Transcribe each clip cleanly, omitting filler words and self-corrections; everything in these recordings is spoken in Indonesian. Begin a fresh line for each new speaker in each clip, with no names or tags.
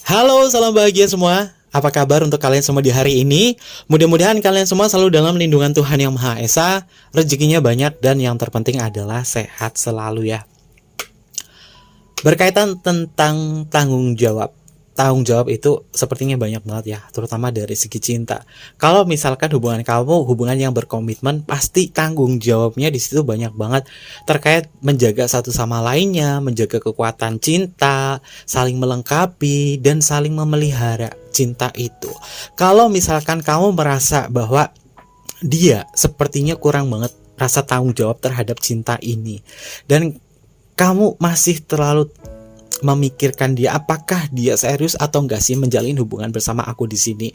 Halo, salam bahagia semua. Apa kabar untuk kalian semua di hari ini? Mudah-mudahan kalian semua selalu dalam lindungan Tuhan Yang Maha Esa, rezekinya banyak dan yang terpenting adalah sehat selalu ya. Berkaitan tentang tanggung jawab. Tanggung jawab itu sepertinya banyak banget ya, terutama dari segi cinta. Kalau misalkan hubungan kamu hubungan yang berkomitmen, pasti tanggung jawabnya di situ banyak banget terkait menjaga satu sama lainnya, menjaga kekuatan cinta, saling melengkapi dan saling memelihara cinta itu. Kalau misalkan kamu merasa bahwa dia sepertinya kurang banget rasa tanggung jawab terhadap cinta ini dan kamu masih terlalu memikirkan dia, apakah dia serius atau enggak sih menjalin hubungan bersama aku di sini.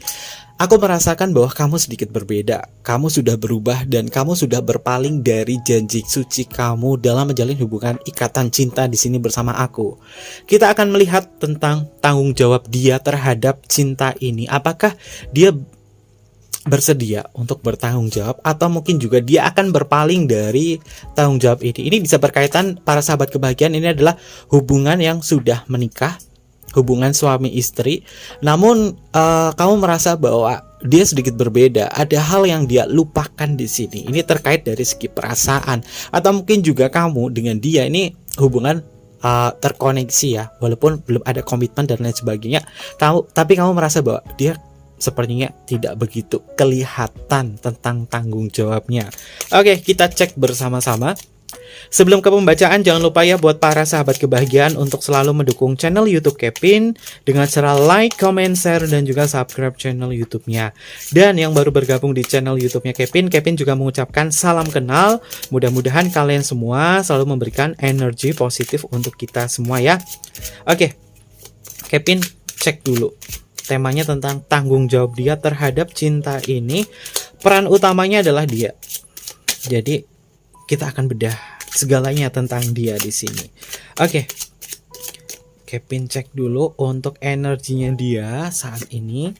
Aku merasakan bahwa kamu sedikit berbeda. Kamu sudah berubah dan kamu sudah berpaling dari janji suci kamu dalam menjalin hubungan ikatan cinta di sini bersama aku. Kita akan melihat tentang tanggung jawab dia terhadap cinta ini. Apakah dia bersedia untuk bertanggung jawab atau mungkin juga dia akan berpaling dari tanggung jawab ini. Ini bisa berkaitan para sahabat kebahagiaan, ini adalah hubungan yang sudah menikah, hubungan suami istri. Namun kamu merasa bahwa dia sedikit berbeda, ada hal yang dia lupakan di sini. Ini terkait dari segi perasaan atau mungkin juga kamu dengan dia ini hubungan terkoneksi ya, walaupun belum ada komitmen dan lain sebagainya. Tapi kamu merasa bahwa dia sepertinya tidak begitu kelihatan tentang tanggung jawabnya. Oke, kita cek bersama-sama. Sebelum ke pembacaan, jangan lupa ya buat para sahabat kebahagiaan untuk selalu mendukung channel YouTube Kevin dengan cara like, comment, share, dan juga subscribe channel YouTube-nya. Dan yang baru bergabung di channel YouTube-nya Kevin juga mengucapkan salam kenal. Mudah-mudahan kalian semua selalu memberikan energi positif untuk kita semua ya. Oke, Kevin cek dulu. Temanya tentang tanggung jawab dia terhadap cinta ini. Peran utamanya adalah dia. Jadi kita akan bedah segalanya tentang dia di sini. Oke. Kevin cek dulu untuk energinya dia saat ini.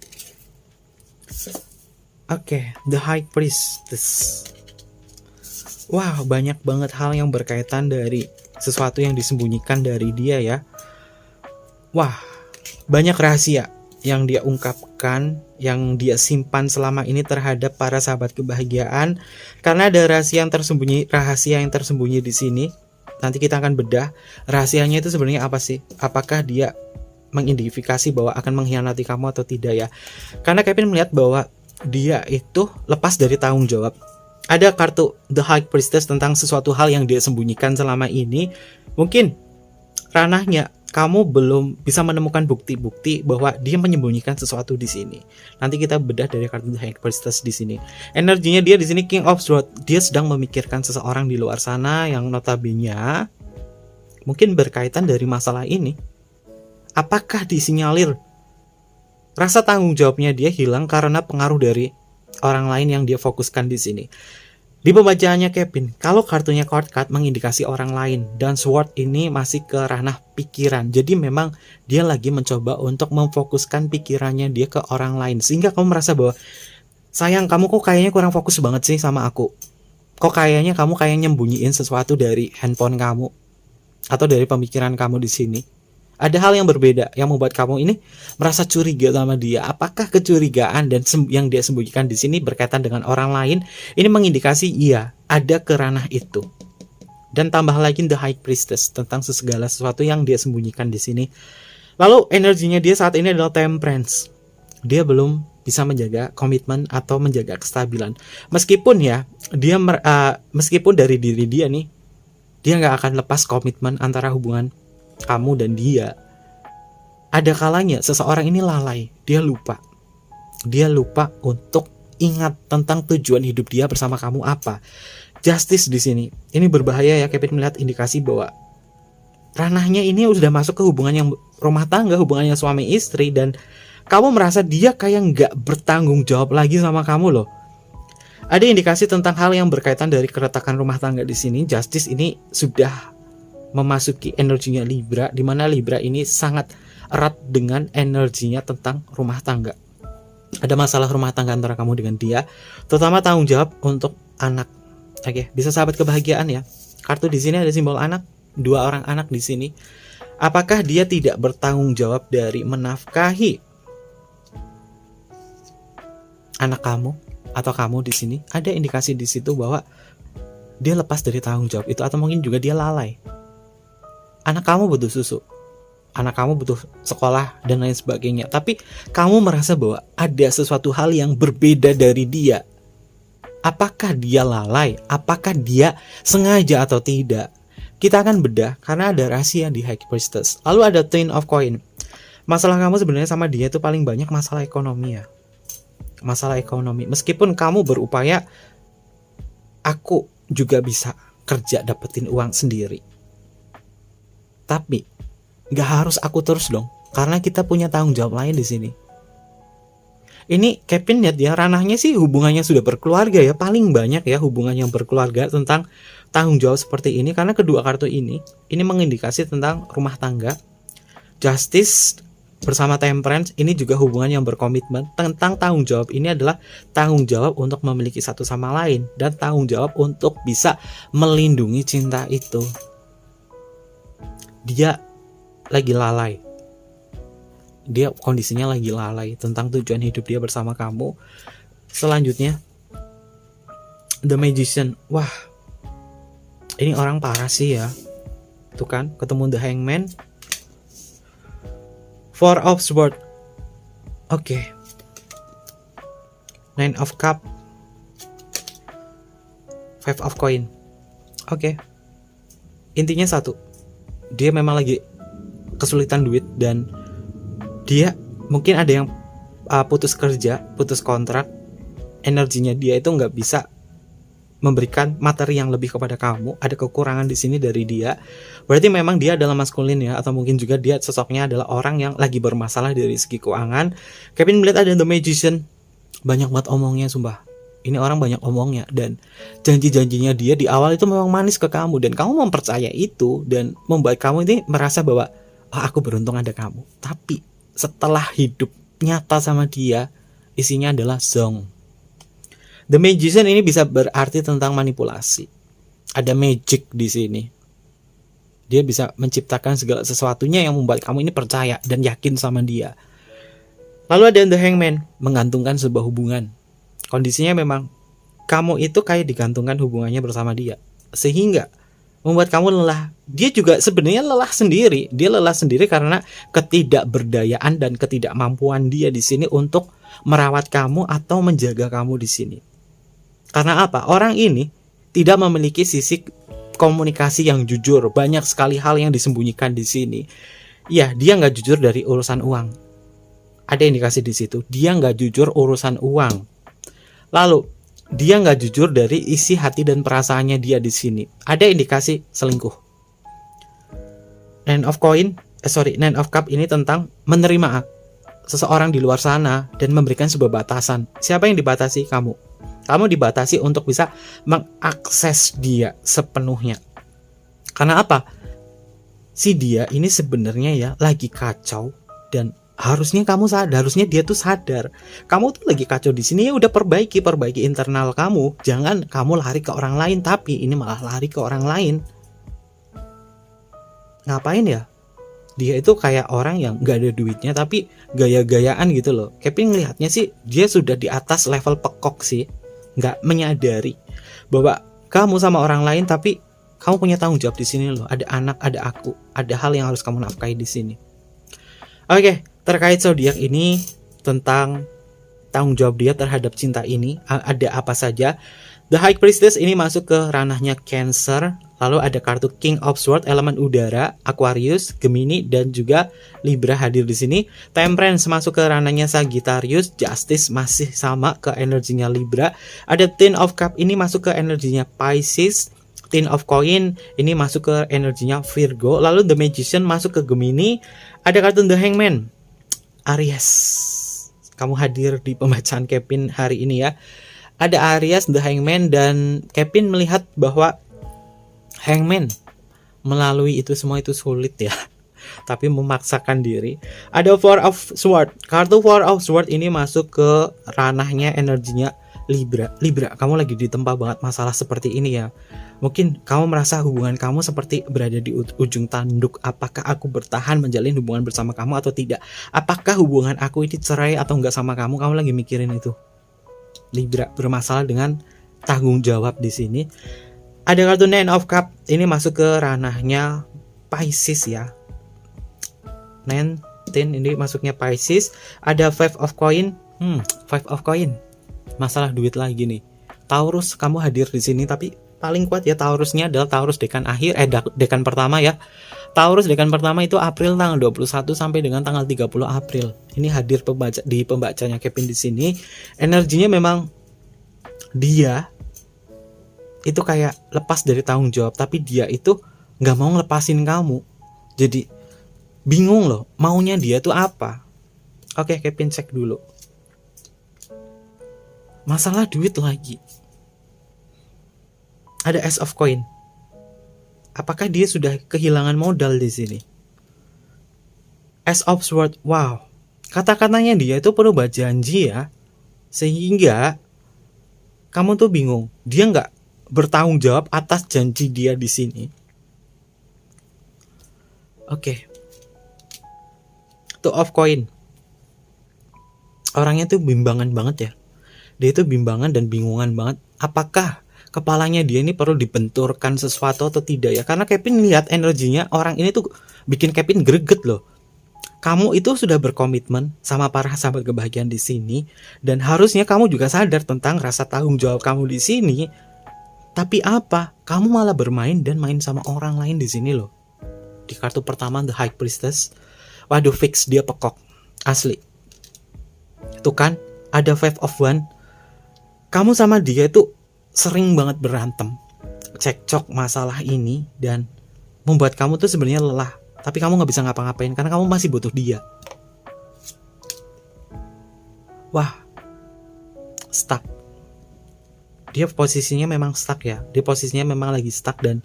Oke, The High Priestess. Wah, banyak banget hal yang berkaitan dari sesuatu yang disembunyikan dari dia ya. Wah, banyak rahasia yang dia ungkapkan, yang dia simpan selama ini terhadap para sahabat kebahagiaan. Karena ada rahasia yang tersembunyi di sini. Nanti kita akan bedah rahasianya itu sebenarnya apa sih? Apakah dia mengidentifikasi bahwa akan mengkhianati kamu atau tidak ya? Karena Kevin melihat bahwa dia itu lepas dari tanggung jawab. Ada kartu The High Priestess tentang sesuatu hal yang dia sembunyikan selama ini. Mungkin ranahnya kamu belum bisa menemukan bukti-bukti bahwa dia menyembunyikan sesuatu di sini. Nanti kita bedah dari kartu The High Priestess di sini. Energinya dia di sini King of Swords. Dia sedang memikirkan seseorang di luar sana yang notabene mungkin berkaitan dari masalah ini. Apakah disinyalir rasa tanggung jawabnya dia hilang karena pengaruh dari orang lain yang dia fokuskan di sini. Di pembacaannya Kevin, kalau kartunya court card mengindikasi orang lain dan sword ini masih ke ranah pikiran. Jadi memang dia lagi mencoba untuk memfokuskan pikirannya dia ke orang lain. Sehingga kamu merasa bahwa sayang, kamu kok kayaknya kurang fokus banget sih sama aku. Kok kayaknya kamu nyembunyiin sesuatu dari handphone kamu atau dari pemikiran kamu di sini. Ada hal yang berbeda yang membuat kamu ini merasa curiga sama dia. Apakah kecurigaan dan yang dia sembunyikan di sini berkaitan dengan orang lain? Ini mengindikasi iya, ada ke ranah itu. Dan tambah lagi The High Priestess tentang segala sesuatu yang dia sembunyikan di sini. Lalu energinya dia saat ini adalah Temperance. Dia belum bisa menjaga komitmen atau menjaga kestabilan. Meskipun ya, meskipun dari diri dia nih, dia nggak akan lepas komitmen antara hubungan kamu dan dia. Ada kalanya seseorang ini lalai, dia lupa untuk ingat tentang tujuan hidup dia bersama kamu apa. Justice di sini ini berbahaya ya. Kevin melihat indikasi bahwa ranahnya ini sudah masuk ke hubungan yang rumah tangga, hubungannya suami istri, dan kamu merasa dia kayak nggak bertanggung jawab lagi sama kamu loh. Ada indikasi tentang hal yang berkaitan dari keretakan rumah tangga di sini. Justice ini sudah memasuki energinya Libra, di mana Libra ini sangat erat dengan energinya tentang rumah tangga. Ada masalah rumah tangga antara kamu dengan dia, terutama tanggung jawab untuk anak. Oke, bisa sahabat kebahagiaan ya. Kartu di sini ada simbol anak, 2 orang anak di sini. Apakah dia tidak bertanggung jawab dari menafkahi anak kamu atau kamu di sini? Ada indikasi di situ bahwa dia lepas dari tanggung jawab itu, atau mungkin juga dia lalai. Anak kamu butuh susu, anak kamu butuh sekolah dan lain sebagainya, tapi kamu merasa bahwa ada sesuatu hal yang berbeda dari dia. Apakah dia lalai? Apakah dia sengaja atau tidak? Kita akan bedah karena ada rahasia di High Priestess. Lalu ada Ten of Coin. Masalah kamu sebenarnya sama dia itu paling banyak masalah ekonomi ya. Masalah ekonomi. Meskipun kamu berupaya, aku juga bisa kerja dapetin uang sendiri. Tapi nggak harus aku terus dong, karena kita punya tanggung jawab lain di sini. Ini Kevin lihat ya, ranahnya sih hubungannya sudah berkeluarga ya, paling banyak ya hubungan yang berkeluarga tentang tanggung jawab seperti ini, karena kedua kartu ini mengindikasi tentang rumah tangga. Justice bersama Temperance ini juga hubungan yang berkomitmen tentang tanggung jawab. Ini adalah tanggung jawab untuk memiliki satu sama lain dan tanggung jawab untuk bisa melindungi cinta itu. Dia lagi lalai. Dia kondisinya lagi lalai tentang tujuan hidup dia bersama kamu. Selanjutnya The Magician. Wah, ini orang parah sih ya. Tuh kan, ketemu The Hangman. Four of Swords. Oke. Nine of Cup. Five of Coin. Oke. Intinya satu, dia memang lagi kesulitan duit dan dia mungkin ada yang putus kerja, putus kontrak, energinya dia itu nggak bisa memberikan materi yang lebih kepada kamu. Ada kekurangan di sini dari dia. Berarti memang dia adalah maskulin ya, atau mungkin juga dia sosoknya adalah orang yang lagi bermasalah dari segi keuangan. Kevin melihat ada The Magician, banyak banget omongnya sumpah. Ini orang banyak omongnya dan janji-janjinya dia di awal itu memang manis ke kamu dan kamu mempercayai itu dan membuat kamu ini merasa bahwa aku beruntung ada kamu. Tapi setelah hidup nyata sama dia, isinya adalah zong. The Magician ini bisa berarti tentang manipulasi. Ada magic di sini. Dia bisa menciptakan segala sesuatunya yang membuat kamu ini percaya dan yakin sama dia. Lalu ada The Hangman, menggantungkan sebuah hubungan. Kondisinya memang kamu itu kayak digantungkan hubungannya bersama dia, sehingga membuat kamu lelah. Dia juga sebenarnya lelah sendiri. Dia lelah sendiri karena ketidakberdayaan dan ketidakmampuan dia di sini untuk merawat kamu atau menjaga kamu di sini. Karena apa? Orang ini tidak memiliki sisi komunikasi yang jujur. Banyak sekali hal yang disembunyikan di sini. Ya, dia nggak jujur dari urusan uang. Ada indikasi di situ. Dia nggak jujur urusan uang. Lalu dia nggak jujur dari isi hati dan perasaannya dia di sini. Ada indikasi selingkuh. Nine of Cup ini tentang menerima seseorang di luar sana dan memberikan sebuah batasan. Siapa yang dibatasi? Kamu. Kamu dibatasi untuk bisa mengakses dia sepenuhnya. Karena apa? Si dia ini sebenarnya ya lagi kacau dan harusnya kamu sadar, harusnya dia tuh sadar. Kamu tuh lagi kacau di sini, ya udah perbaiki internal kamu. Jangan kamu lari ke orang lain, tapi ini malah lari ke orang lain. Ngapain ya? Dia itu kayak orang yang gak ada duitnya tapi gaya-gayaan gitu loh. Kevin ngelihatnya sih dia sudah di atas level pekok sih. Gak menyadari bahwa kamu sama orang lain tapi kamu punya tanggung jawab di sini loh. Ada anak, ada aku, ada hal yang harus kamu nafkahi di sini. Oke, terkait zodiak ini tentang tanggung jawab dia terhadap cinta ini ada apa saja? The High Priestess ini masuk ke ranahnya Cancer. Lalu ada kartu King of Swords elemen udara, Aquarius, Gemini dan juga Libra hadir di sini. Temperance masuk ke ranahnya Sagittarius, Justice masih sama ke energinya Libra. Ada Ten of Cup ini masuk ke energinya Pisces. Ten of Coin ini masuk ke energinya Virgo. Lalu The Magician masuk ke Gemini. Ada kartu The Hangman, Aries. Kamu hadir di pembacaan Kevin hari ini ya. Ada Aries, The Hangman, dan Kevin melihat bahwa Hangman melalui itu semua itu sulit ya, tapi memaksakan diri. Ada Four of Swords. Kartu Four of Swords ini masuk ke ranahnya energinya Libra, kamu lagi ditempa banget masalah seperti ini ya. Mungkin kamu merasa hubungan kamu seperti berada di ujung tanduk. Apakah aku bertahan menjalin hubungan bersama kamu atau tidak? Apakah hubungan aku ini cerai atau enggak sama kamu? Kamu lagi mikirin itu. Libra bermasalah dengan tanggung jawab di sini. Ada kartu Nine of Cup, ini masuk ke ranahnya Pisces ya. 19 ini masuknya Pisces. Ada Five of Coin. Five of Coin. Masalah duit lagi nih. Taurus, kamu hadir di sini, tapi paling kuat ya Taurusnya adalah Taurus dekan akhir, dekan pertama ya. Taurus dekan pertama itu April tanggal 21 sampai dengan tanggal 30 April. Ini hadir di pembacanya Kevin di sini. Energinya memang dia itu kayak lepas dari tanggung jawab, tapi dia itu nggak mau ngelepasin kamu. Jadi bingung loh, maunya dia tuh apa? Oke, Kevin cek dulu. Masalah duit lagi. Ada Ace of Coin. Apakah dia sudah kehilangan modal di sini? Ace of Sword. Wow. Kata-katanya dia itu perlu janji ya. Sehingga kamu tuh bingung. Dia nggak bertanggung jawab atas janji dia di sini. Oke. Two of Coin. Orangnya tuh bimbangan banget ya. Dia itu bimbangan dan bingungan banget. Apakah kepalanya dia ini perlu dibenturkan sesuatu atau tidak ya? Karena Kevin lihat energinya orang ini tuh bikin Kevin greget loh. Kamu itu sudah berkomitmen sama para sahabat kebahagiaan di sini, dan harusnya kamu juga sadar tentang rasa tanggung jawab kamu di sini. Tapi apa? Kamu malah bermain dan main sama orang lain di sini loh. Di kartu pertama The High Priestess. Waduh, fix dia pekok. Asli. Tuh kan, ada Five of Wands. Kamu sama dia itu sering banget berantem, cekcok masalah ini, dan membuat kamu tuh sebenarnya lelah. Tapi kamu nggak bisa ngapa-ngapain karena kamu masih butuh dia. Wah, stuck. Dia posisinya memang stuck ya. Dia posisinya memang lagi stuck dan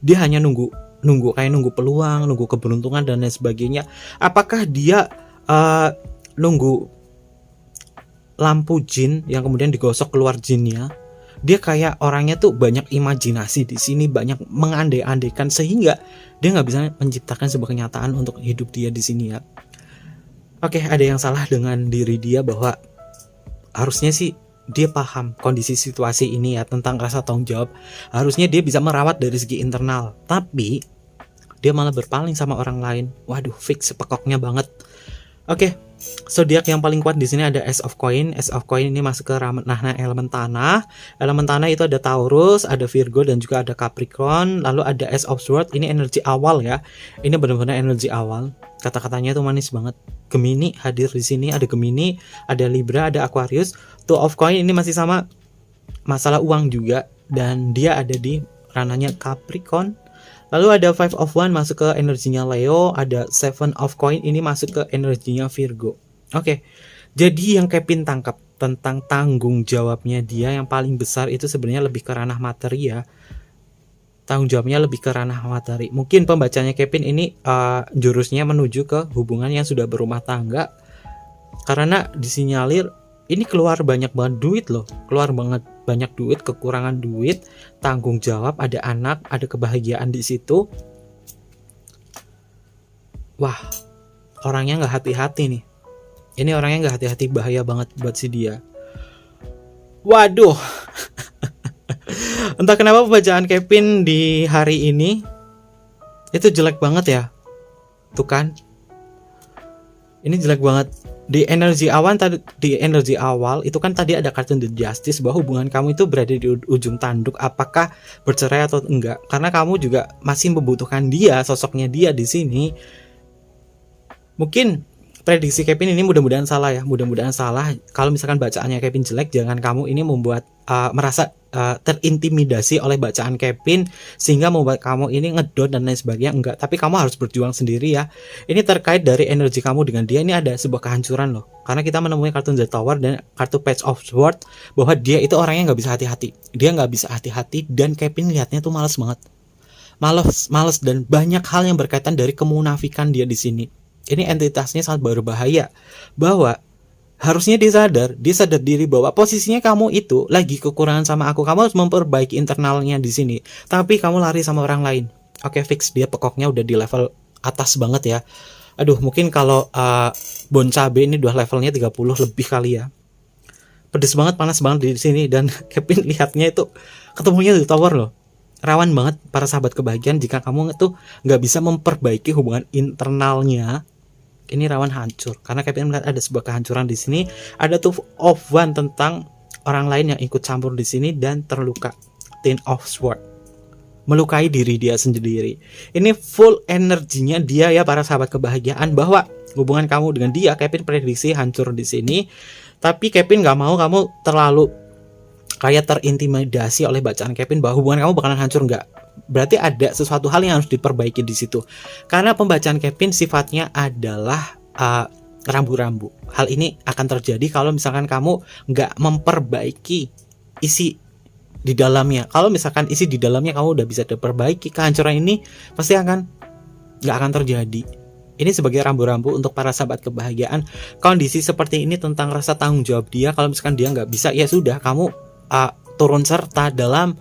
dia hanya nunggu peluang, nunggu keberuntungan dan lain sebagainya. Apakah dia nunggu lampu jin yang kemudian digosok keluar jinnya? Dia kayak orangnya tuh banyak imajinasi di sini, banyak mengandai-andaikan sehingga dia nggak bisa menciptakan sebuah kenyataan untuk hidup dia di sini ya. Oke, ada yang salah dengan diri dia bahwa harusnya sih dia paham kondisi situasi ini ya tentang rasa tanggung jawab. Harusnya dia bisa merawat dari segi internal, tapi dia malah berpaling sama orang lain. Waduh, fix pekoknya banget. Oke, zodiak yang paling kuat di sini ada Ace of Coin. Ace of Coin ini masuk ke ranah elemen tanah. Elemen tanah itu ada Taurus, ada Virgo dan juga ada Capricorn. Lalu ada Ace of Swords, ini energi awal ya. Ini benar-benar energi awal. Kata-katanya tuh manis banget. Gemini hadir di sini, ada Gemini, ada Libra, ada Aquarius. Two of Coin ini masih sama masalah uang juga dan dia ada di ranahnya Capricorn. Lalu ada Five of Wands masuk ke energinya Leo, ada Seven of Coin ini masuk ke energinya Virgo. Oke, jadi yang Kevin tangkap tentang tanggung jawabnya dia yang paling besar itu sebenarnya lebih ke ranah materi ya. Tanggung jawabnya lebih ke ranah materi. Mungkin pembacanya Kevin ini jurusnya menuju ke hubungan yang sudah berumah tangga. Karena disinyalir ini keluar banyak banget duit loh, keluar banget banyak duit, kekurangan duit, tanggung jawab, ada anak, ada kebahagiaan di situ. Wah, orangnya nggak hati-hati nih. Ini orangnya nggak hati-hati, bahaya banget buat si dia. Waduh, entah kenapa pembacaan Kevin di hari ini itu jelek banget ya. Tuh kan, ini jelek banget. Di energi awal itu kan tadi ada kartu The Justice bahwa hubungan kamu itu berada di ujung tanduk, apakah bercerai atau enggak, karena kamu juga masih membutuhkan dia, sosoknya dia di sini. Mungkin prediksi Kevin ini mudah-mudahan salah ya, mudah-mudahan salah. Kalau misalkan bacaannya Kevin jelek, jangan kamu ini membuat merasa terintimidasi oleh bacaan Kevin sehingga membuat kamu ini ngedon dan lain sebagainya. Enggak, tapi kamu harus berjuang sendiri ya. Ini terkait dari energi kamu dengan dia, ini ada sebuah kehancuran loh. Karena kita menemui kartu The Tower dan kartu Page of Swords bahwa dia itu orangnya nggak bisa hati-hati. Dia nggak bisa hati-hati dan Kevin lihatnya tuh malas banget. Males dan banyak hal yang berkaitan dari kemunafikan dia di sini. Ini entitasnya sangat berbahaya bahwa Harusnya dia sadar diri bahwa posisinya kamu itu lagi kekurangan sama aku. Kamu harus memperbaiki internalnya di sini. Tapi kamu lari sama orang lain. Oke, fix, dia pekoknya udah di level atas banget ya. Aduh, mungkin kalau bon cabe ini udah levelnya 30 lebih kali ya. Pedes banget, panas banget di sini, dan Kevin lihatnya itu ketemunya di tower loh. Rawan banget para sahabat kebahagiaan jika kamu itu nggak bisa memperbaiki hubungan internalnya. Ini rawan hancur karena Kevin melihat ada sebuah kehancuran di sini. Ada two of one tentang orang lain yang ikut campur di sini dan terluka. Ten of Sword, melukai diri dia sendiri. Ini full energinya dia ya para sahabat kebahagiaan, bahwa hubungan kamu dengan dia, Kevin prediksi hancur di sini. Tapi Kevin nggak mau kamu terlalu kayak terintimidasi oleh bacaan Kevin bahwa hubungan kamu bakalan hancur. Nggak, berarti ada sesuatu hal yang harus diperbaiki di situ. Karena pembacaan Kevin sifatnya adalah rambu-rambu. Hal ini akan terjadi kalau misalkan kamu nggak memperbaiki isi di dalamnya. Kalau misalkan isi di dalamnya kamu udah bisa diperbaiki, kehancuran ini pasti nggak akan terjadi. Ini sebagai rambu-rambu untuk para sahabat kebahagiaan. Kondisi seperti ini tentang rasa tanggung jawab dia. Kalau misalkan dia nggak bisa, ya sudah, kamu turun serta dalam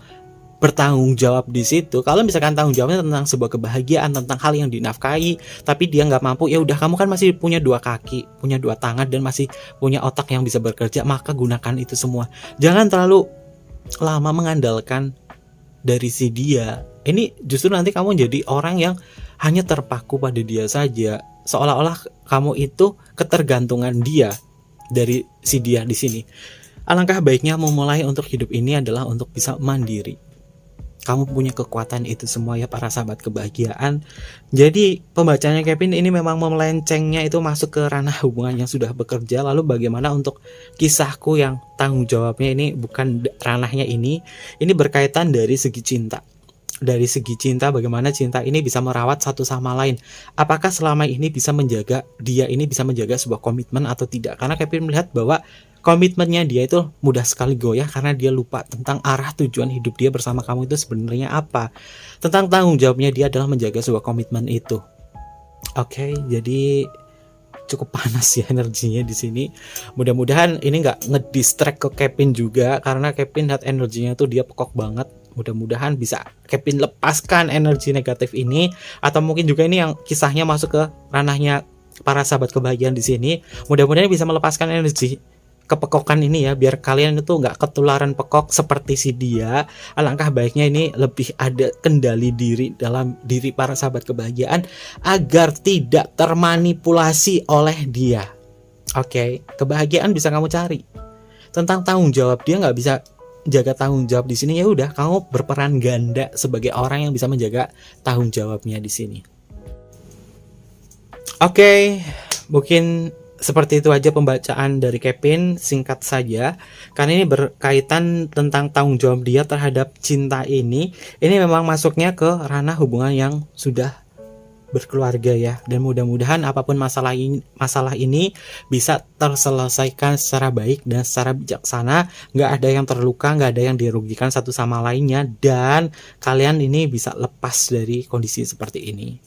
bertanggung jawab di situ. Kalau misalkan tanggung jawabnya tentang sebuah kebahagiaan, tentang hal yang dinafkahi, tapi dia nggak mampu, ya udah, kamu kan masih punya dua kaki, punya dua tangan, dan masih punya otak yang bisa bekerja, maka gunakan itu semua. Jangan terlalu lama mengandalkan dari si dia. Ini justru nanti kamu jadi orang yang hanya terpaku pada dia saja, seolah-olah kamu itu ketergantungan dia dari si dia di sini. Alangkah baiknya memulai untuk hidup ini adalah untuk bisa mandiri. Kamu punya kekuatan itu semua ya para sahabat kebahagiaan. Jadi pembacanya Kevin ini memang melencengnya itu masuk ke ranah hubungan yang sudah bekerja. Lalu bagaimana untuk kisahku yang tanggung jawabnya ini bukan ranahnya ini berkaitan dari segi cinta. Dari segi cinta, bagaimana cinta ini bisa merawat satu sama lain. Apakah selama ini bisa menjaga, dia ini bisa menjaga sebuah komitmen atau tidak. Karena Kevin melihat bahwa komitmennya dia itu mudah sekali goyah karena dia lupa tentang arah tujuan hidup dia bersama kamu itu sebenarnya apa. Tentang tanggung jawabnya dia adalah menjaga sebuah komitmen itu. Oke, jadi cukup panas ya energinya di sini. Mudah-mudahan ini nggak ngedistract ke Kevin juga, karena Kevin lihat energinya tuh dia pekok banget. Mudah-mudahan bisa Kevin lepaskan energi negatif ini, atau mungkin juga ini yang kisahnya masuk ke ranahnya para sahabat kebahagiaan di sini. Mudah-mudahan bisa melepaskan energi kepekokan ini ya, biar kalian itu nggak ketularan pekok seperti si dia. Alangkah baiknya ini lebih ada kendali diri dalam diri para sahabat kebahagiaan agar tidak termanipulasi oleh dia. Oke, kebahagiaan bisa kamu cari. Tentang tanggung jawab, dia nggak bisa jaga tanggung jawab di sini, ya udah, kamu berperan ganda sebagai orang yang bisa menjaga tanggung jawabnya di sini. Oke, mungkin seperti itu aja pembacaan dari Kevin, singkat saja karena ini berkaitan tentang tanggung jawab dia terhadap cinta ini. Ini memang masuknya ke ranah hubungan yang sudah berkeluarga ya, dan mudah-mudahan apapun masalah ini bisa terselesaikan secara baik dan secara bijaksana. Nggak ada yang terluka, nggak ada yang dirugikan satu sama lainnya, dan kalian ini bisa lepas dari kondisi seperti ini.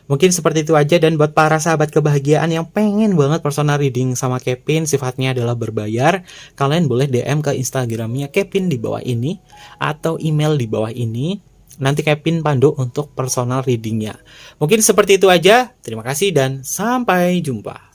Mungkin seperti itu aja. Dan buat para sahabat kebahagiaan yang pengen banget personal reading sama Kevin, sifatnya adalah berbayar, kalian boleh DM ke Instagramnya Kevin di bawah ini, atau email di bawah ini. Nanti Kevin pandu untuk personal readingnya. Mungkin seperti itu aja. Terima kasih dan sampai jumpa.